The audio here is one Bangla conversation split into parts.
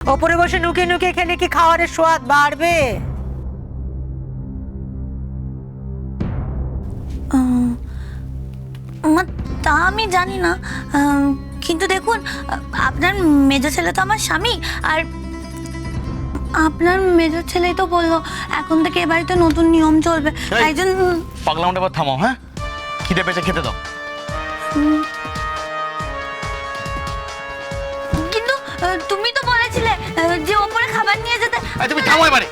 ওপরে বসে নুকে নুকে খেলে কি খাবারের স্বাদ বাড়বে? মা, তা আমি জানি না, কিন্তু দেখুন, আপনার মেজো ছেলে তো আমার স্বামী, আর আপনার মেজো ছেলেই তো বললো এখন থেকে এ বাড়িতে নতুন নিয়ম চলবে। তাই জন্য পাগলামটা এবার থামাও। হ্যাঁ, খিদে পেয়েছে, খেতে দাও। কিন্তু তুমি তো বলেছিলে যে ওপরে খাবার নিয়ে যেতে। তুমি থামো এবারে।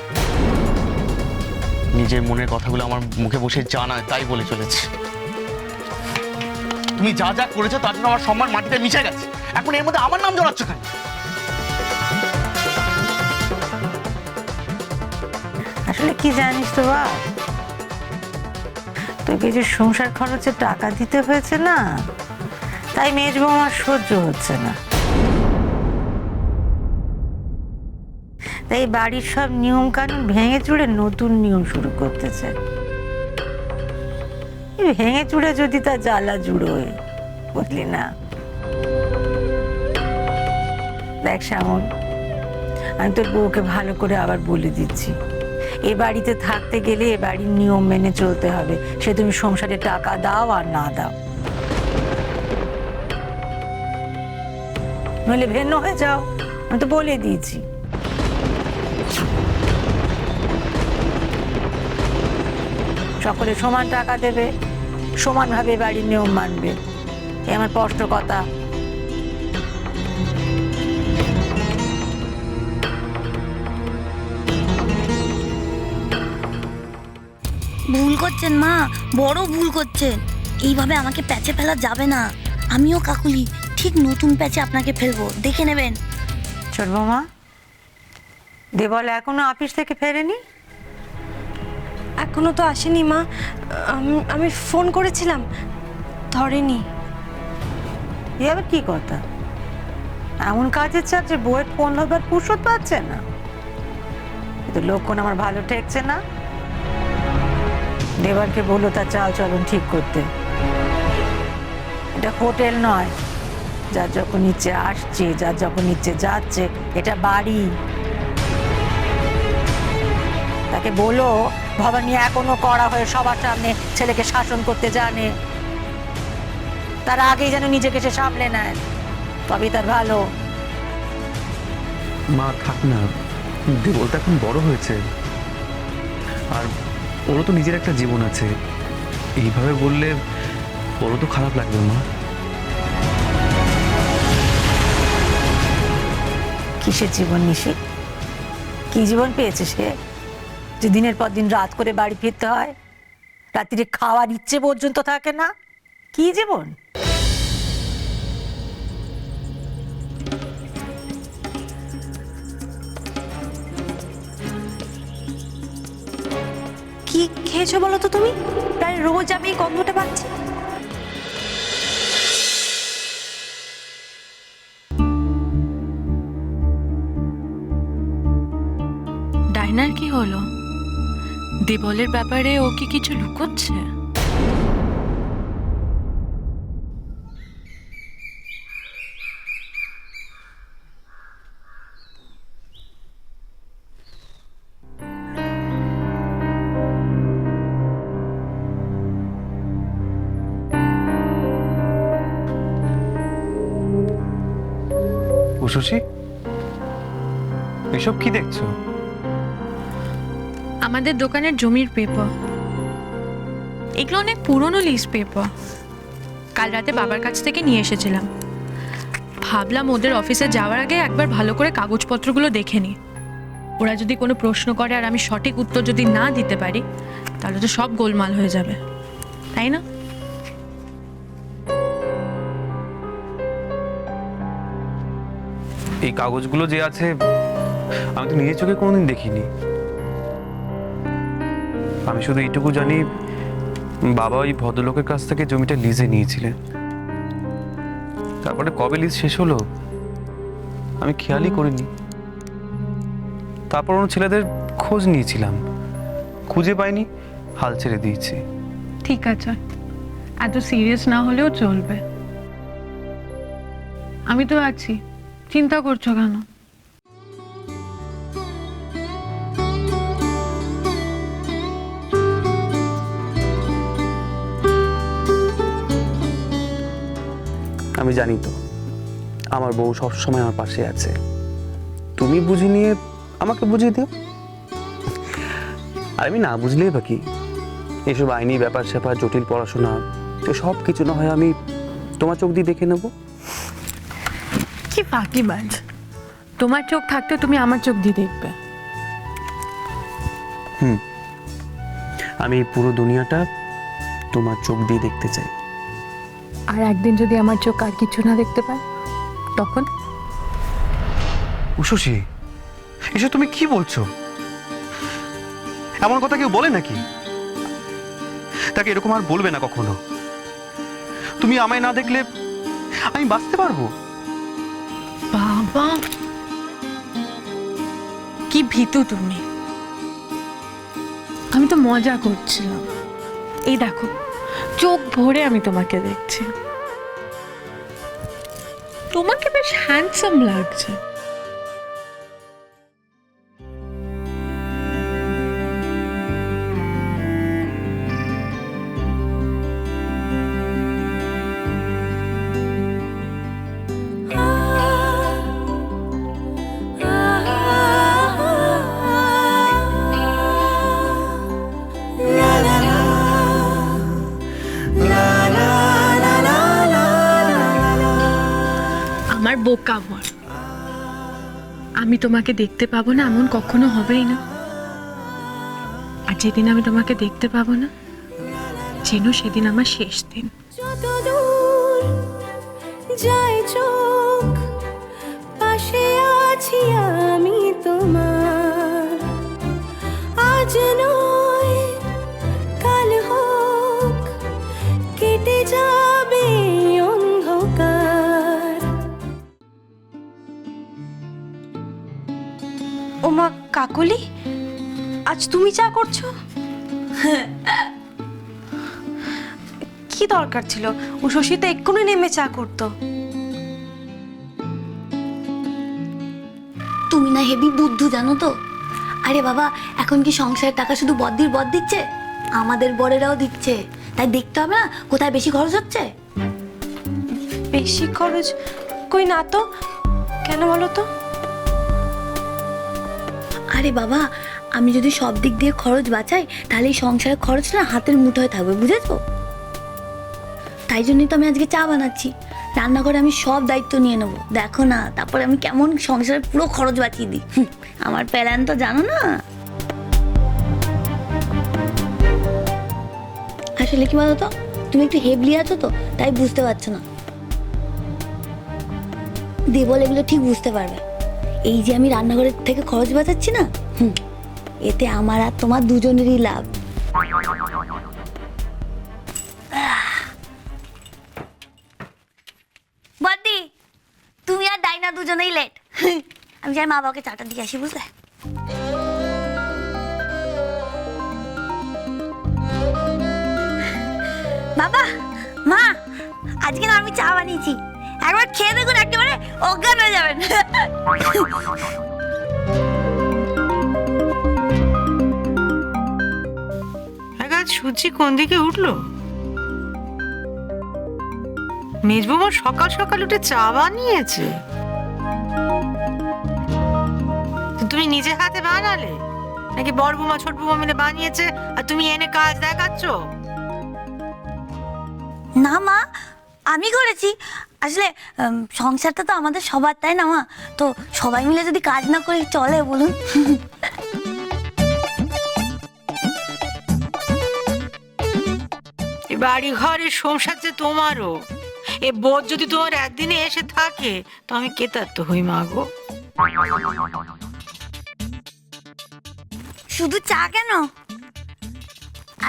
নিজের মনের কথাগুলো আমার মুখে বসে জানা তাই বলে চলেছে। তুমি যা যা করেছো তার জন্য আমার সম্মান মাটিতে মিশে গেছে। এখন এর মধ্যে আমার নাম জড়াচ্ছ কেন? আসলে কি জানিস তো বাপ, তোকে যে সংসার খরচে টাকা দিতে হয়েছে না, তাই মেজ বৌমার সহ্য হচ্ছে না। তাই বাড়ির সব নিয়ম কানুন ভেঙে চুড়ে নতুন নিয়ম শুরু করতেছে। ভেঙে চুড়ে যদি তা জ্বালা জুড়োয়, বুঝলি না? দেখ শ্যামল, আমি তোর বউকে ভালো করে আবার বলে দিচ্ছি, এ বাড়িতে থাকতে গেলে এ বাড়ির নিয়ম মেনে চলতে হবে। সে তুমি সংসারে টাকা দাও আর না দাও, নইলে ভিন্ন হয়ে যাও। আমি তো বলে দিয়েছি। সকলে সমান টাকা দেবে, সমানভাবে বাড়ির নিয়ম মানবে, এ আমার স্পষ্ট কথা। ভুল করছেন মা, বড় ভুল করছেন। এইভাবে আমাকে প্যাচে ফেলা যাবে না। আমিও কাকুলি ঠিক নতুন প্যাচে আপনাকে ফেলবো, দেখে নেবেন। ছোট বৌমা, দেবল এখনো অফিস থেকে ফেরেনি? এখনো তো আসেনি মা। আমি ফোন করেছিলাম, ধরেনি। এ আবার কি কথা? এমন কাজের চাপ যে বউয়ের ফোন ধরবার ফুরসত পাচ্ছে না, কিন্তু লক্ষণ আমার ভালো ঠেকছে না। দেবারকে বলো তার চাল চলন ঠিক করতে। এটা হোটেল নয়, যার যখন ইচ্ছে আসছে, যার যখন ইচ্ছে যাচ্ছে। এটা বাড়ি। তাকে বলো ভবানী এখনো কড়া হয়ে সবার সামনে ছেলেকে শাসন করতে জানে। তার আগেই যেন নিজেকে সে সামলে নেয়, তবেই তার ভালো। মা থাক না, দেবল তো এখন বড় হয়েছে, আর ওরও তো নিজের একটা জীবন আছে। এইভাবে বললে ওরও তো খারাপ লাগবে মা। কিসের জীবন নিশি? কি জীবন পেয়েছে সে যে দিনের পর দিন রাত করে বাড়ি ফিরতে হয়, রাত্রিরে খাওয়ার ইচ্ছে পর্যন্ত থাকে না? কি জীবন? কি খেয়েছো বলো তো তুমি? প্রায় রোজ আমি এই গন্ধটা পাচ্ছি। ডাইনার কি হলো? দেবলের ব্যাপারে ও কি কিছু লুকোচ্ছে? উষসী, এসব কি দেখছো? আমাদের দোকানের জমির পেপার। এগুলো অনেক পুরনো লিজ পেপার। কাল রাতে বাবার কাছ থেকে নিয়ে এসেছিলাম। ভাবলাম ওদের অফিসে যাওয়ার আগে একবার ভালো করে কাগজপত্রগুলো দেখে নিই। ওরা যদি কোনো প্রশ্ন করে আর আমি সঠিক উত্তর যদি না দিতে পারি, তাহলে তো সব গোলমাল হয়ে যাবে, তাই না? এই কাগজগুলো যে আছে আমি তো নিজের চোখে কোনোদিন দেখিনি। আমি শুধু এইটুকু জানি, বাবা ওই ভদ্রলোকের কাছ থেকে জমিটা লিজে নিয়েছিলেন। তারপরে কবে লিজ শেষ হলো আমি খেয়ালই করিনি। তারপর ওর ছেলেদের খোঁজ নিয়েছিলাম, খুঁজে পাইনি, হাল ছেড়ে দিয়েছি। ঠিক আছে, এত সিরিয়াস না হলেও চলবে। আমি তো আছি, চিন্তা করছো কেন? আমি জানি তো আমার বউ সবসময় আমার পাশে আছে। তুমি বুঝে নিয়ে আমাকে বুঝিয়ে দিও। আর আমি না বুঝলেই বাকি এসব আইনি ব্যাপার স্যাপার, জটিল পড়াশোনা, সব কিছু না হয় আমি তোমার চোখ দিয়ে দেখে নেব। কি ফাঁকিবাজ! তোমার চোখ থাকতে তুমি আমার চোখ দিয়ে দেখবে। আমি এই পুরো দুনিয়াটা তোমার চোখ দিয়ে দেখতে চাই। আর একদিন যদি আমার চোখ আর কিছু না দেখতে পায় তখন? উষসী, এসব তুমি কি বলছো? এমন কথা কেউ বলে নাকি? তাকে এরকম আর বলবে না কখনো। তুমি আমায় না দেখলে আমি বাঁচতে পারবো? বাবা, কি ভীতু তুমি! আমি তো মজা করছিলাম। এই দেখো, চোখ ভরে আমি তোমাকে দেখছি। তোমাকে বেশ হ্যান্ডসাম লাগছে। আমার বোকা বল, আমি তোমাকে দেখতে পাবো না এমন কখনো হবেই না। আর যেদিন আমি তোমাকে দেখতে পাবো না, যেন সেদিন আমার শেষ দিন। যতদূর যায় চোখ, পাশে আছি আমি তোমার। আজ নয় কাল হোক, কেটে যাবে অন্ধকার। ওমা কাকলি, আজ তুমি চা করছো? কি দরকার ছিল? উষসী তো এক্ষুনি নেমে চা করতো। তুমি না হেভি বুদ্ধু, জানো তো? আরে বাবা, এখন কি সংসারের টাকা শুধু বদ্দির বদ দিচ্ছে? আমাদের বরেরাও দিচ্ছে। তাই দেখতে হবে না কোথায় বেশি খরচ হচ্ছে। বেশি খরচ? কই না তো, কেন বলো তো? আরে বাবা, আমি যদি সব দিক দিয়ে খরচ বাঁচাই তাহলে এই সংসারের খরচ না হাতের মুঠোয় থাকবে, বুঝেছো? তাই জন্যই তো আমি আজকে চা বানাচ্ছি। রান্নাঘরে আমি সব দায়িত্ব নিয়ে নেবো, দেখো না তারপরে আমি কেমন সংসারের পুরো খরচ বাঁচিয়ে দিই। আমার প্ল্যান তো জানো না। আসলে কি বলো তো, তুমি একটু হেভলি আছো তো, তাই বুঝতে পারছো না। দেবল এগুলো ঠিক বুঝতে পারবে। এই যে আমি রান্নাঘরের থেকে খরচ বাঁচাচ্ছি না, এতে আমার আর তোমার দুজনেরই লাভ। বদ্দি, তুমি আর ডাইনা দুজনেই লেট। আমি যাই মা বাবাকে চাটা দিয়ে আসি, বুঝলে? বাবা, মা, আজকে না আমি চা বানিয়েছি, একবার খেয়ে দেখুন, একেবারে অজ্ঞান হয়ে যাবেন। সূচি কোন দিকে উঠলো? মেজবৌমা সকাল সকাল উঠে চা বানিয়েছে? তুমি নিজে হাতে বানালে নাকি বড় বৌমা ছোট বৌমা মিলে বানিয়েছে আর তুমি এনে কাজ দেখাচ্ছ? না মা, আমি করেছি। আসলে সংসারটা তো আমাদের সবার, তাই না মা? তো সবাই মিলে যদি কাজ না করে চলে বলুন? বাড়ি ঘরের সংসার যে তোমারও, এ বোধ যদি তোমার একদিনে এসে থাকে তো আমি কেতার তো হই মা গো। শুধু চা কেন,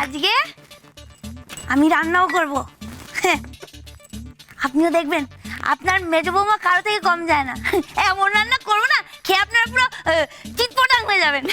আজকে আমি রান্নাও করব। আপনিও দেখবেন আপনার মেজ বৌমা কারো থেকে কম যায় না। এমন রান্না করবো না, খেয়ে আপনারা পুরো চিটপটাং হয়ে যাবেন।